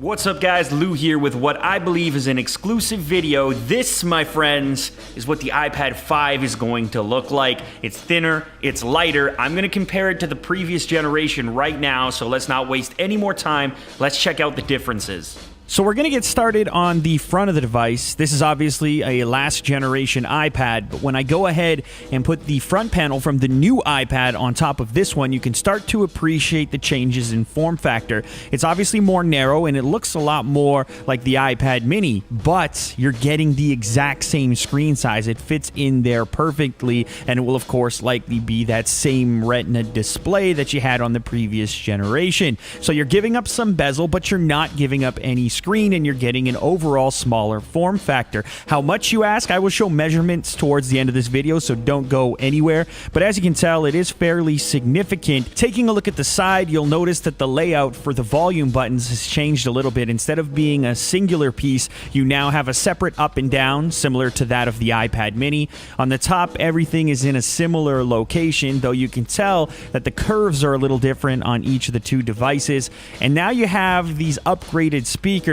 What's up guys, Lou here with what I believe is an exclusive video. This, my friends, is what the iPad 5 is going to look like. It's thinner, it's lighter. I'm gonna compare it to the previous generation right now, so let's not waste any more time. Let's check out the differences. So we're going to get started on the front of the device. This is obviously a last generation iPad, but when I go ahead and put the front panel from the new iPad on top of this one, you can start to appreciate the changes in form factor. It's obviously more narrow and it looks a lot more like the iPad mini, but you're getting the exact same screen size. It fits in there perfectly, and it will of course likely be that same Retina display that you had on the previous generation. So you're giving up some bezel, but you're not giving up any screen, and you're getting an overall smaller form factor. How much, you ask? I will show measurements towards the end of this video, so don't go anywhere. But as you can tell, it is fairly significant. Taking a look at the side, you'll notice that the layout for the volume buttons has changed a little bit. Instead of being a singular piece, you now have a separate up and down, similar to that of the iPad mini. On the top, everything is in a similar location, though you can tell that the curves are a little different on each of the two devices. And now you have these upgraded speakers,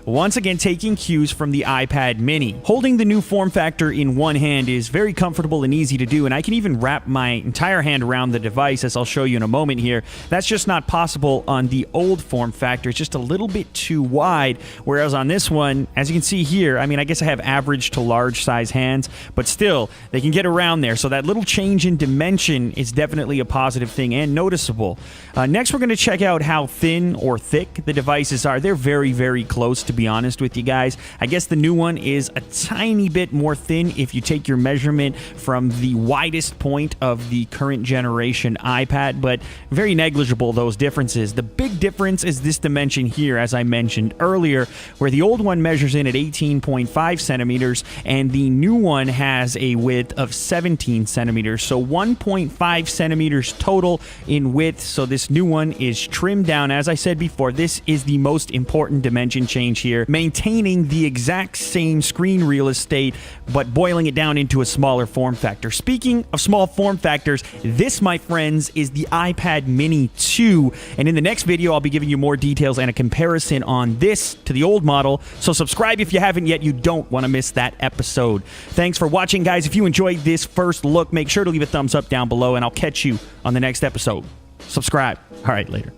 once again taking cues from the iPad mini. Holding the new form factor in one hand is very comfortable and easy to do, and I can even wrap my entire hand around the device, as I'll show you in a moment here. That's just not possible on the old form factor. It's just a little bit too wide, whereas on this one, as you can see here, I mean, I guess I have average to large size hands, but still, they can get around there. So that little change in dimension is definitely a positive thing and noticeable. Next, we're going to check out how thin or thick the devices are. They're very close, to be honest with you guys. I guess the new one is a tiny bit more thin if you take your measurement from the widest point of the current generation iPad, but very negligible, those differences. The big difference is this dimension here, as I mentioned earlier, where the old one measures in at 18.5 centimeters and the new one has a width of 17 centimeters, so 1.5 centimeters total in width. So this new one is trimmed down. As I said before, this is the most important dimension change here, maintaining the exact same screen real estate, but boiling it down into a smaller form factor. Speaking of small form factors, this, my friends, is the iPad mini 2, and in the next video, I'll be giving you more details and a comparison on this to the old model, so subscribe if you haven't yet. You don't want to miss that episode. Thanks for watching, guys. If you enjoyed this first look, make sure to leave a thumbs up down below, and I'll catch you on the next episode. Subscribe. All right, later.